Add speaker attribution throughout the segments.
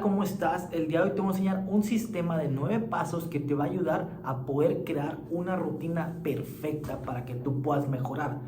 Speaker 1: ¿cómo estás? El día de hoy te voy a enseñar un sistema de 9 pasos que te va a ayudar a poder crear una rutina perfecta para que tú puedas mejorar.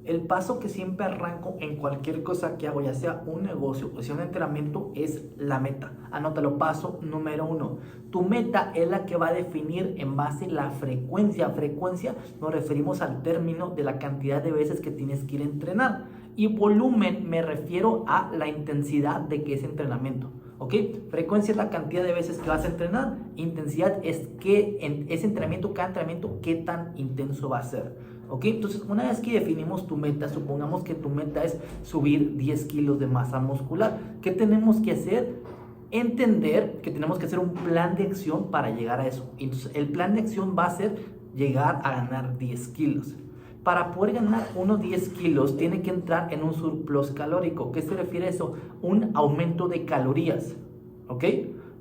Speaker 1: El paso que siempre arranco en cualquier cosa que hago, ya sea un negocio o sea un entrenamiento, es la meta. Anótalo, paso número 1. Tu meta es la que va a definir en base a la frecuencia. Frecuencia nos referimos al término de la cantidad de veces que tienes que ir a entrenar. Y volumen me refiero a la intensidad de que ese entrenamiento. ¿Ok? Frecuencia es la cantidad de veces que vas a entrenar. Intensidad es que en ese entrenamiento, cada entrenamiento, qué tan intenso va a ser. ¿Ok? Entonces, una vez que definimos tu meta, supongamos que tu meta es subir 10 kilos de masa muscular. ¿Qué tenemos que hacer? Entender que tenemos que hacer un plan de acción para llegar a eso. Entonces, el plan de acción va a ser llegar a ganar 10 kilos. Para poder ganar unos 10 kilos, tiene que entrar en un surplus calórico. ¿Qué se refiere a eso? Un aumento de calorías. ¿Ok?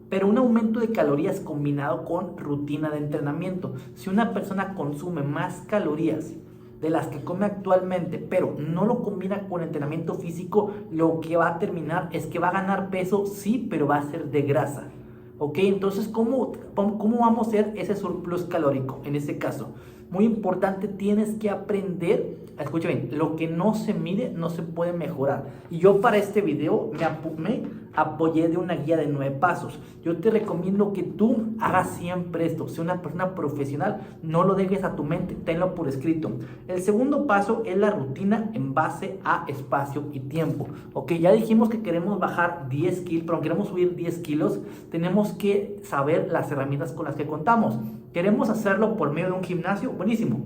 Speaker 1: Pero un aumento de calorías combinado con rutina de entrenamiento. Si una persona consume más calorías de las que come actualmente, pero no lo combina con entrenamiento físico, lo que va a terminar es que va a ganar peso, sí, pero va a ser de grasa. ¿Ok? Entonces, ¿cómo vamos a hacer ese surplus calórico en ese caso? Muy importante, tienes que aprender, escucha bien, lo que no se mide no se puede mejorar. Y yo para este video me apoyé de una guía de 9 pasos. Yo te recomiendo que tú hagas siempre esto. Si una persona profesional, no lo dejes a tu mente, tenlo por escrito. El segundo paso es la rutina en base a espacio y tiempo. Ok, ya dijimos que queremos bajar 10 kilos, pero queremos subir 10 kilos, tenemos que saber las herramientas con las que contamos. Queremos hacerlo por medio de un gimnasio, buenísimo.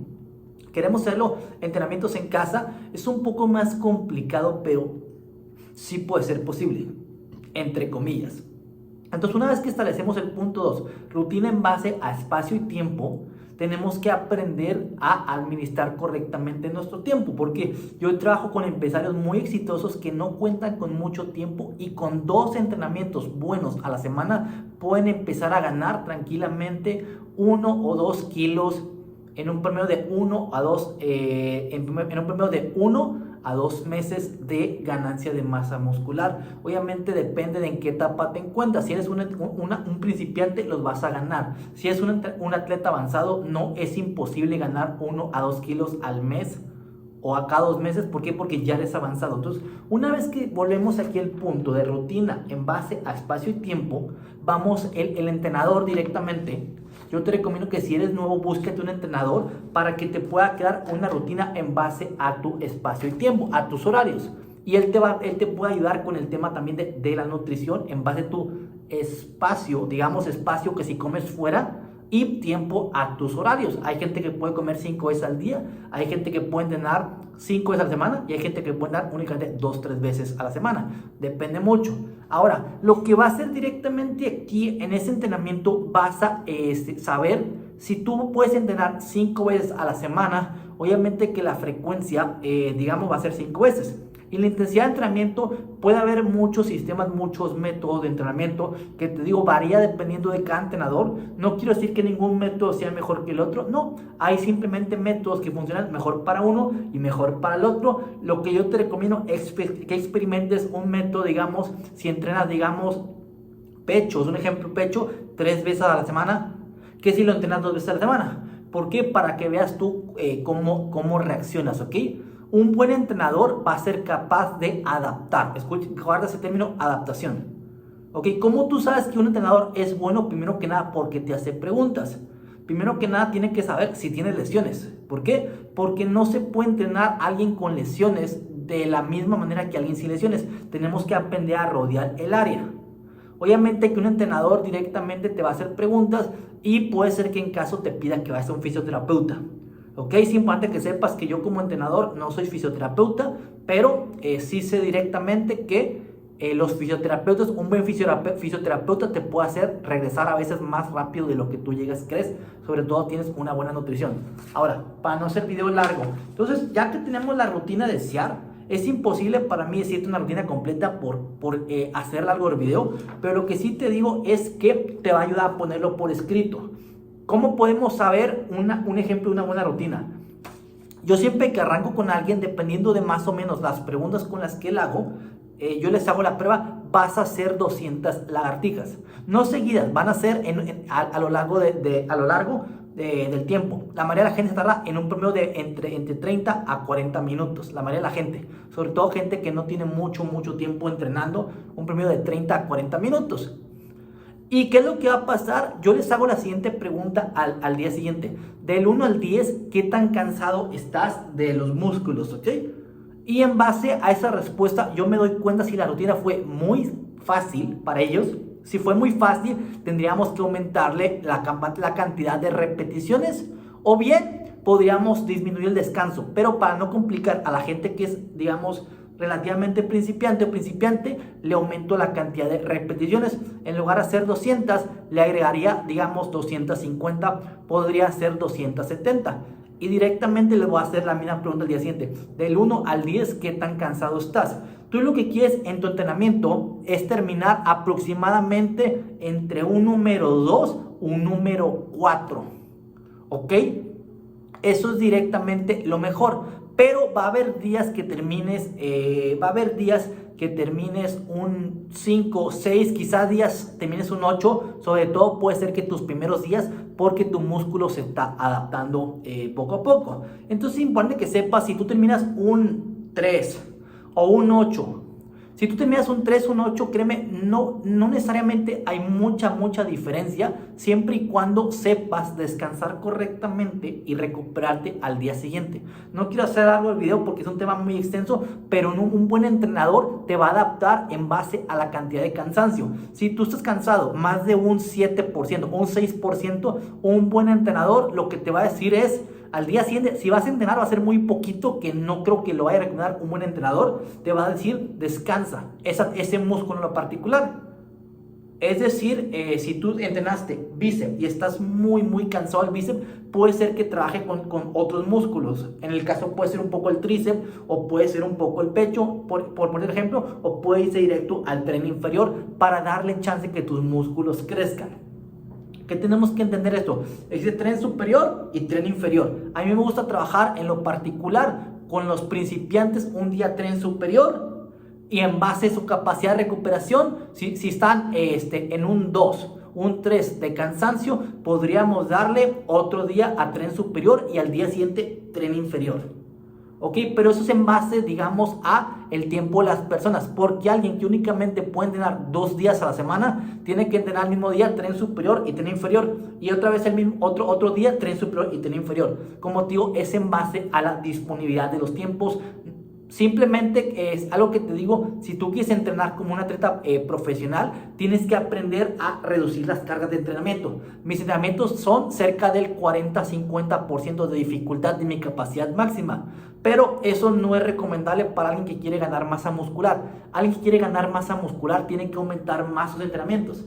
Speaker 1: Queremos hacerlo entrenamientos en casa, es un poco más complicado, pero sí puede ser posible, entre comillas. Entonces, una vez que establecemos el punto 2, rutina en base a espacio y tiempo, tenemos que aprender a administrar correctamente nuestro tiempo, porque yo trabajo con empresarios muy exitosos que no cuentan con mucho tiempo y con 2 entrenamientos buenos a la semana pueden empezar a ganar tranquilamente 1 o 2 kilos en un promedio de 1 a 2 en un promedio de 1 a 2 meses de ganancia de masa muscular. Obviamente depende de en qué etapa te encuentras. Si eres un principiante, los vas a ganar. Si eres un atleta avanzado, no es imposible ganar 1 a 2 kilos al mes o a cada 2 meses. ¿Por qué? Porque ya eres avanzado. Entonces, una vez que volvemos aquí al punto de rutina en base a espacio y tiempo, vamos el entrenador directamente. Yo te recomiendo que si eres nuevo, búsquete un entrenador para que te pueda crear una rutina en base a tu espacio y tiempo, a tus horarios. Y él te puede ayudar con el tema también de la nutrición en base a tu espacio, digamos espacio que si comes fuera, y tiempo a tus horarios. Hay gente que puede comer 5 veces al día, hay gente que puede entrenar 5 veces a la semana y hay gente que puede entrenar únicamente 2-3 veces a la semana. Depende mucho. Ahora, lo que va a hacer directamente aquí en ese entrenamiento, vas a saber si tú puedes entrenar 5 veces a la semana. Obviamente que la frecuencia, digamos, va a ser 5 veces. Y la intensidad de entrenamiento, puede haber muchos sistemas, muchos métodos de entrenamiento que te digo, varía dependiendo de cada entrenador. No quiero decir que ningún método sea mejor que el otro, no. Hay simplemente métodos que funcionan mejor para uno y mejor para el otro. Lo que yo te recomiendo es que experimentes un método, digamos, si entrenas, digamos, pecho, es un ejemplo, pecho 3 veces a la semana, que si lo entrenas 2 veces a la semana. ¿Por qué? Para que veas tú cómo reaccionas, ¿ok? Un buen entrenador va a ser capaz de adaptar. Escucha, guarda ese término, adaptación. ¿Ok? ¿Cómo tú sabes que un entrenador es bueno? Primero que nada, porque te hace preguntas. Primero que nada, tiene que saber si tienes lesiones. ¿Por qué? Porque no se puede entrenar a alguien con lesiones de la misma manera que alguien sin lesiones. Tenemos que aprender a rodear el área. Obviamente que un entrenador directamente te va a hacer preguntas y puede ser que en caso te pida que vayas a un fisioterapeuta. Ok, es importante que sepas que yo como entrenador no soy fisioterapeuta, pero sí sé directamente que los fisioterapeutas, un buen fisioterapeuta te puede hacer regresar a veces más rápido de lo que tú crees, sobre todo tienes una buena nutrición. Ahora, para no hacer video largo, entonces ya que tenemos la rutina de SEAR, es imposible para mí decirte una rutina completa por hacer largo el video, pero lo que sí te digo es que te va a ayudar a ponerlo por escrito. ¿Cómo podemos saber un ejemplo de una buena rutina? Yo siempre que arranco con alguien, dependiendo de más o menos las preguntas con las que él hago, yo les hago la prueba, vas a hacer 200 lagartijas. No seguidas, van a ser a lo largo del tiempo. La mayoría de la gente se tarda en un promedio de entre 30 a 40 minutos. La mayoría de la gente, sobre todo gente que no tiene mucho tiempo entrenando, un promedio de 30 a 40 minutos. ¿Y qué es lo que va a pasar? Yo les hago la siguiente pregunta al día siguiente. Del 1 al 10, ¿qué tan cansado estás de los músculos? ¿Ok? Y en base a esa respuesta, yo me doy cuenta si la rutina fue muy fácil para ellos. Si fue muy fácil, tendríamos que aumentarle la cantidad de repeticiones. O bien, podríamos disminuir el descanso. Pero para no complicar a la gente que es, digamos, relativamente principiante o principiante, le aumento la cantidad de repeticiones. En lugar de hacer 200, le agregaría, digamos, 250. Podría ser 270. Y directamente le voy a hacer la misma pregunta al día siguiente. Del 1 al 10, ¿qué tan cansado estás? Tú lo que quieres en tu entrenamiento es terminar aproximadamente entre un número 2 o un número 4. ¿Ok? Eso es directamente lo mejor. Pero va a haber días que termines, un 5, 6, quizás días termines un 8. Sobre todo puede ser que tus primeros días, porque tu músculo se está adaptando poco a poco. Entonces es importante que sepas si tú terminas un 3 o un 8. Si tú terminas un 3, un 8, créeme, no necesariamente hay mucha diferencia, siempre y cuando sepas descansar correctamente y recuperarte al día siguiente. No quiero hacer algo del video porque es un tema muy extenso, pero un buen entrenador te va a adaptar en base a la cantidad de cansancio. Si tú estás cansado más de un 7%, un 6%, un buen entrenador lo que te va a decir es: al día siguiente, si vas a entrenar, va a ser muy poquito, que no creo que lo vaya a recomendar un buen entrenador. Te va a decir: descansa ese músculo en lo particular. Es decir, si tú entrenaste bíceps y estás muy cansado del bíceps, puede ser que trabaje con otros músculos. En el caso puede ser un poco el tríceps, o puede ser un poco el pecho, por poner ejemplo, o puede irse directo al tren inferior para darle chance que tus músculos crezcan. ¿Qué tenemos que entender esto? Existe tren superior y tren inferior. A mí me gusta trabajar en lo particular con los principiantes un día tren superior, y en base a su capacidad de recuperación, si están en un 2, un 3 de cansancio, podríamos darle otro día a tren superior y al día siguiente tren inferior. ¿Ok? Pero eso es en base, digamos, a el tiempo de las personas. Porque alguien que únicamente puede entrenar 2 días a la semana, tiene que entrenar el mismo día tren superior y tren inferior. Y otra vez el mismo otro día tren superior y tren inferior. Como digo, es en base a la disponibilidad de los tiempos. Simplemente es algo que te digo: si tú quieres entrenar como un atleta profesional, tienes que aprender a reducir las cargas de entrenamiento. Mis entrenamientos son cerca del 40-50% de dificultad de mi capacidad máxima, pero eso no es recomendable para alguien que quiere ganar masa muscular. Alguien que quiere ganar masa muscular tiene que aumentar más sus entrenamientos.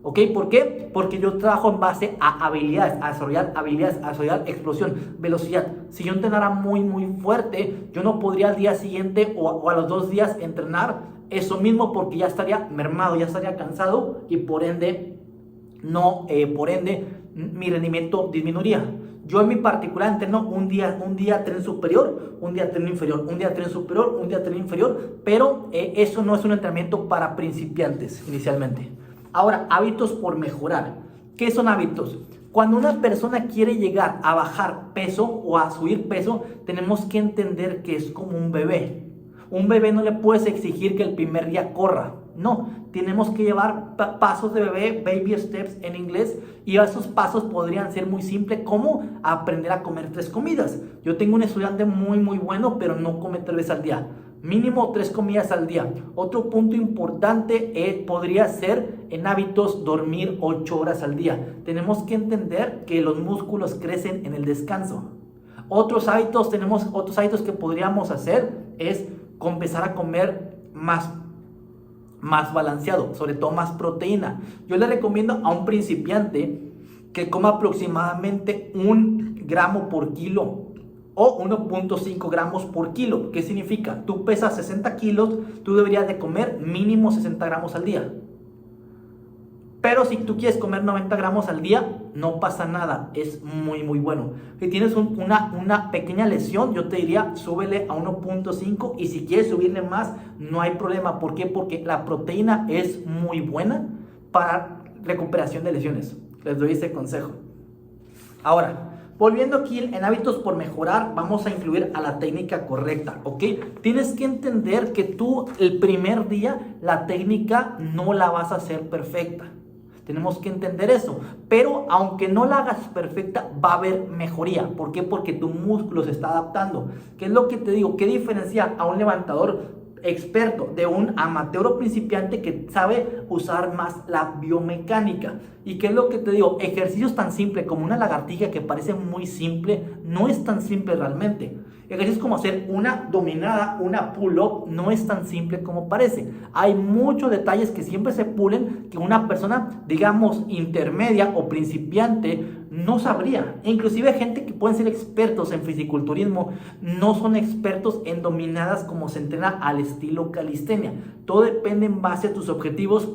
Speaker 1: ¿Ok? ¿Por qué? Porque yo trabajo en base a habilidades, a desarrollar explosión, velocidad. Si yo entrenara muy fuerte, yo no podría al día siguiente o a los 2 días entrenar eso mismo, porque ya estaría mermado, ya estaría cansado, y por ende mi rendimiento disminuiría. Yo en mi particular entreno un día tren superior, un día tren inferior, un día tren superior, un día tren inferior, pero eso no es un entrenamiento para principiantes inicialmente. Ahora, hábitos por mejorar. ¿Qué son hábitos? Cuando una persona quiere llegar a bajar peso o a subir peso, tenemos que entender que es como un bebé. Un bebé no le puedes exigir que el primer día corra. No, tenemos que llevar pasos de bebé, baby steps en inglés, y esos pasos podrían ser muy simples, como aprender a comer 3 comidas. Yo tengo un estudiante muy bueno, pero no come 3 veces al día. Mínimo 3 comidas al día. Otro punto importante podría ser en hábitos dormir 8 horas al día. Tenemos que entender que los músculos crecen en el descanso. Otros hábitos que podríamos hacer es empezar a comer más balanceado, sobre todo más proteína. Yo le recomiendo a un principiante que coma aproximadamente 1 gramo por kilo o 1.5 gramos por kilo. ¿Qué significa? Tú pesas 60 kilos, tú deberías de comer mínimo 60 gramos al día. Pero si tú quieres comer 90 gramos al día, no pasa nada, es muy muy bueno. Si tienes una pequeña lesión, yo te diría súbele a 1.5, y si quieres subirle más, no hay problema. ¿Por qué? Porque la proteína es muy buena para recuperación de lesiones. Les doy ese consejo. Ahora, volviendo aquí en hábitos por mejorar, vamos a incluir a la técnica correcta, ¿ok? Tienes que entender que tú el primer día la técnica no la vas a hacer perfecta. Tenemos que entender eso, pero aunque no la hagas perfecta, va a haber mejoría. ¿Por qué? Porque tu músculo se está adaptando. ¿Qué es lo que te digo? ¿Qué diferencia a un levantador experto de un amateur o principiante que sabe usar más la biomecánica? ¿Y qué es lo que te digo? Ejercicios tan simples como una lagartija, que parece muy simple, no es tan simple realmente. Ejercicios como hacer una dominada, una pull-up, no es tan simple como parece. Hay muchos detalles que siempre se pulen, que una persona, digamos, intermedia o principiante no sabría. Inclusive gente que pueden ser expertos en fisiculturismo no son expertos en dominadas como se entrena al estilo calistenia. Todo depende en base a tus objetivos,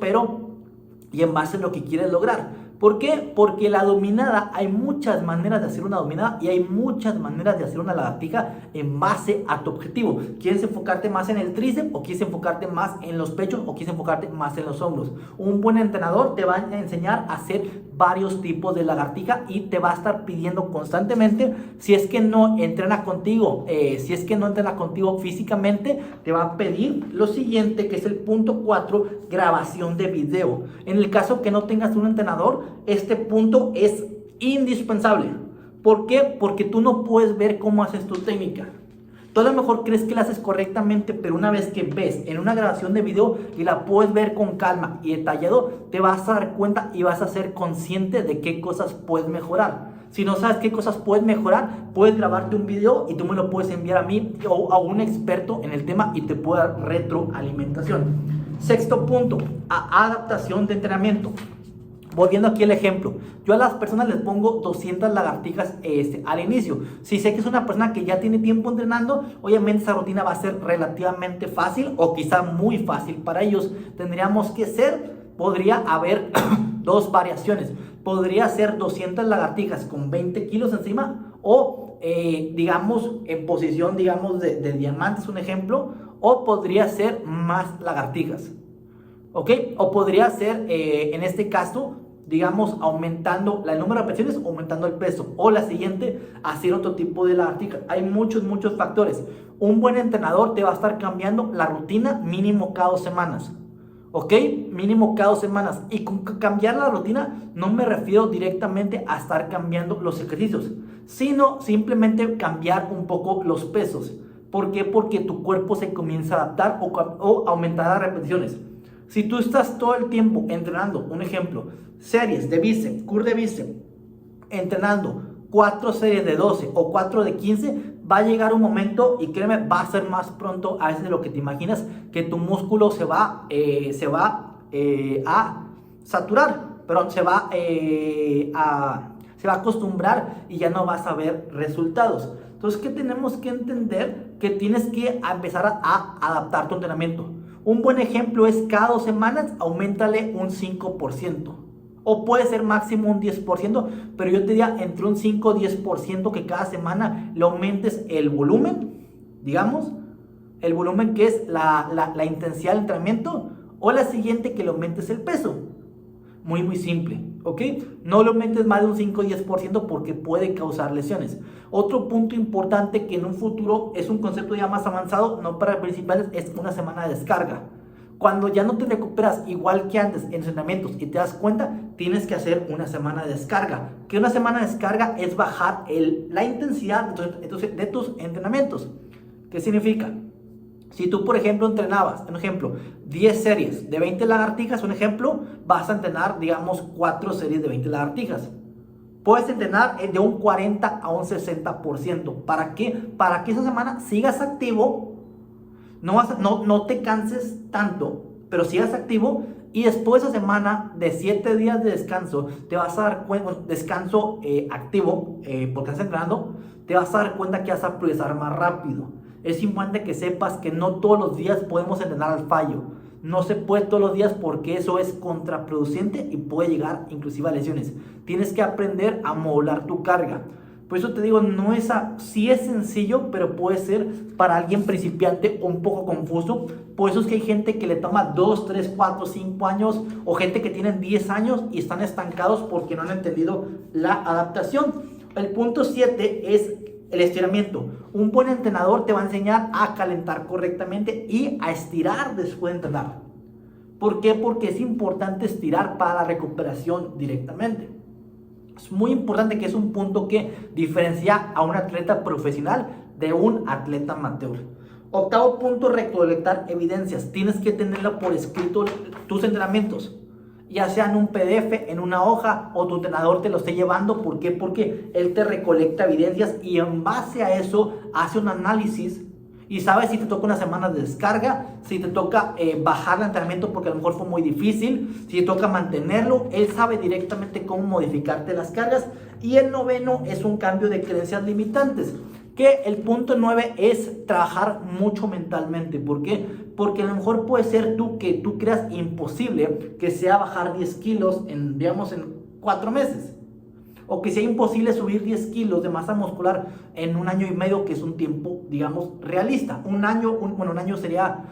Speaker 1: y en base a lo que quieres lograr. ¿Por qué? Porque la dominada, hay muchas maneras de hacer una dominada y hay muchas maneras de hacer una lagartija en base a tu objetivo. ¿Quieres enfocarte más en el tríceps o quieres enfocarte más en los pechos o quieres enfocarte más en los hombros? Un buen entrenador te va a enseñar a hacer varios tipos de lagartija y te va a estar pidiendo constantemente, si es que no entrena contigo, físicamente, te va a pedir lo siguiente, que es el punto 4, grabación de video. En el caso que no tengas un entrenador, este punto es indispensable. ¿Por qué? Porque tú no puedes ver cómo haces tu técnica. Tú a lo mejor crees que la haces correctamente, pero una vez que ves en una grabación de video y la puedes ver con calma y detallado, te vas a dar cuenta y vas a ser consciente de qué cosas puedes mejorar. Si no sabes qué cosas puedes mejorar, puedes grabarte un video y tú me lo puedes enviar a mí o a un experto en el tema y te puede dar retroalimentación. Sexto punto, adaptación de entrenamiento. Volviendo aquí el ejemplo, yo a las personas les pongo 200 lagartijas al inicio. Si sé que es una persona que ya tiene tiempo entrenando, obviamente esa rutina va a ser relativamente fácil o quizá muy fácil para ellos. Podría haber dos variaciones. Podría ser 200 lagartijas con 20 kilos encima o digamos en posición de diamantes, un ejemplo, o podría ser más lagartijas. ¿Ok? O podría ser en este caso, digamos, aumentando el número de repeticiones, aumentando el peso. O la siguiente, hacer otro tipo de lagartijas. Hay muchos factores. Un buen entrenador te va a estar cambiando la rutina mínimo cada 2 semanas. ¿Ok? Mínimo cada 2 semanas. Y con cambiar la rutina no me refiero directamente a estar cambiando los ejercicios, sino simplemente cambiar un poco los pesos. ¿Por qué? Porque tu cuerpo se comienza a adaptar o aumentar las repeticiones. Si tú estás todo el tiempo entrenando, un ejemplo, series de bíceps, curl de bíceps, entrenando 4 series de 12 o 4 de 15, va a llegar un momento, y créeme, va a ser más pronto a veces de lo que te imaginas, que tu músculo se va a saturar, perdón, se va a acostumbrar y ya no vas a ver resultados. Entonces, ¿qué tenemos que entender? Que tienes que empezar a adaptar tu entrenamiento. Un buen ejemplo es cada 2 semanas auméntale un 5%. O puede ser máximo un 10%, pero yo te diría entre un 5 y 10% que cada semana le aumentes el volumen, digamos, el volumen que es la intensidad del entrenamiento, o la siguiente que le aumentes el peso. Muy simple, ¿ok? No lo aumentes más de un 5 o 10% porque puede causar lesiones. Otro punto importante que en un futuro es un concepto ya más avanzado, no para principiantes, es una semana de descarga. Cuando ya no te recuperas igual que antes en entrenamientos y te das cuenta, tienes que hacer una semana de descarga. Que una semana de descarga es bajar la intensidad de tus entrenamientos. ¿Qué significa? Si tú, por ejemplo, entrenabas, 10 series de 20 lagartijas, un ejemplo, vas a entrenar, digamos, 4 series de 20 lagartijas. Puedes entrenar de un 40 a un 60%. ¿Para qué? Para que esa semana sigas activo, no te canses tanto, pero sigas activo, y después de esa semana de 7 días de descanso, te vas a dar cuenta, descanso activo, porque estás entrenando, te vas a dar cuenta que vas a progresar más rápido. Es importante que sepas que no todos los días podemos entrenar al fallo. No se puede todos los días porque eso es contraproducente y puede llegar inclusive a lesiones. Tienes que aprender a modular tu carga. Por eso te digo, sí es sencillo, pero puede ser para alguien principiante un poco confuso. Por eso es que hay gente que le toma 2, 3, 4, 5 años o gente que tienen 10 años y están estancados porque no han entendido la adaptación. El punto 7 es el estiramiento. Un buen entrenador te va a enseñar a calentar correctamente y a estirar después de entrenar. ¿Por qué? Porque es importante estirar para la recuperación directamente. Es muy importante, que es un punto que diferencia a un atleta profesional de un atleta amateur. Octavo punto, recolectar evidencias. Tienes que tenerlo por escrito tus entrenamientos, ya sea en un PDF, en una hoja, o tu entrenador te lo esté llevando. ¿Por qué? Porque él te recolecta evidencias y en base a eso hace un análisis y sabe si te toca una semana de descarga, si te toca bajar el entrenamiento porque a lo mejor fue muy difícil, si te toca mantenerlo. Él sabe directamente cómo modificarte las cargas. Y el noveno es un cambio de creencias limitantes, que el punto 9 es trabajar mucho mentalmente. ¿Por qué? Porque a lo mejor puede ser que tú creas imposible que sea bajar 10 kilos en 4 meses. O que sea imposible subir 10 kilos de masa muscular en 1 año y medio, que es un tiempo, realista. Un año sería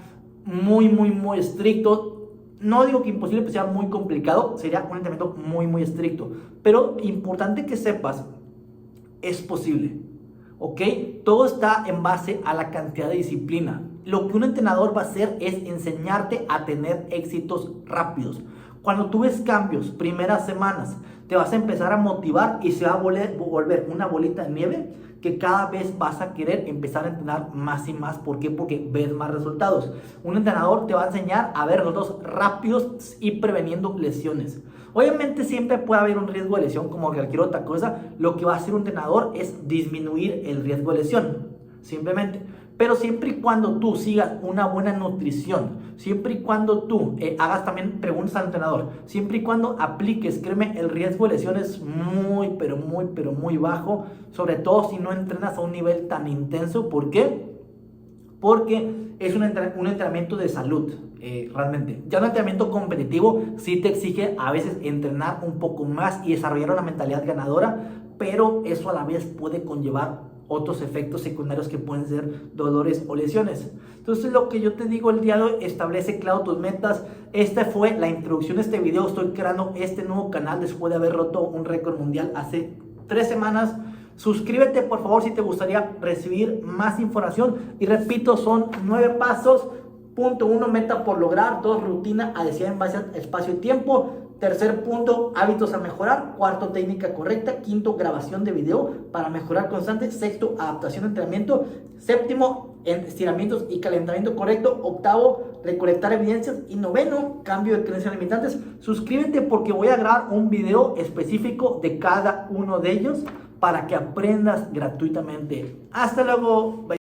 Speaker 1: muy estricto. No digo que imposible, pero sea muy complicado. Sería un entrenamiento muy estricto. Pero importante que sepas, es posible. ¿Ok? Todo está en base a la cantidad de disciplina. Lo que un entrenador va a hacer es enseñarte a tener éxitos rápidos. Cuando tú ves cambios, primeras semanas, te vas a empezar a motivar y se va a volver una bolita de nieve que cada vez vas a querer empezar a entrenar más y más. ¿Por qué? Porque ves más resultados. Un entrenador te va a enseñar a ver resultados rápidos y preveniendo lesiones. Obviamente siempre puede haber un riesgo de lesión como cualquier otra cosa. Lo que va a hacer un entrenador es disminuir el riesgo de lesión, simplemente. Pero siempre y cuando tú sigas una buena nutrición, siempre y cuando tú hagas también preguntas al entrenador, siempre y cuando apliques, créeme, el riesgo de lesión es muy bajo, sobre todo si no entrenas a un nivel tan intenso. ¿Por qué? Porque es un entrenamiento de salud, realmente. Ya un entrenamiento competitivo sí te exige a veces entrenar un poco más y desarrollar una mentalidad ganadora, pero eso a la vez puede conllevar otros efectos secundarios que pueden ser dolores o lesiones. Entonces, lo que yo te digo el día de hoy, establece claro tus metas. Esta fue la introducción a este video. Estoy creando este nuevo canal después de haber roto un récord mundial hace 3 semanas. Suscríbete, por favor, si te gustaría recibir más información. Y repito, son 9 pasos. Punto 1, meta por lograr. 2, rutina a desear en base a espacio y tiempo. Tercer punto, hábitos a mejorar. Cuarto, técnica correcta. Quinto, grabación de video para mejorar constante. Sexto, adaptación de entrenamiento. Séptimo, estiramientos y calentamiento correcto. Octavo, recolectar evidencias. Y noveno, cambio de creencias limitantes. Suscríbete porque voy a grabar un video específico de cada uno de ellos para que aprendas gratuitamente. Hasta luego. Bye.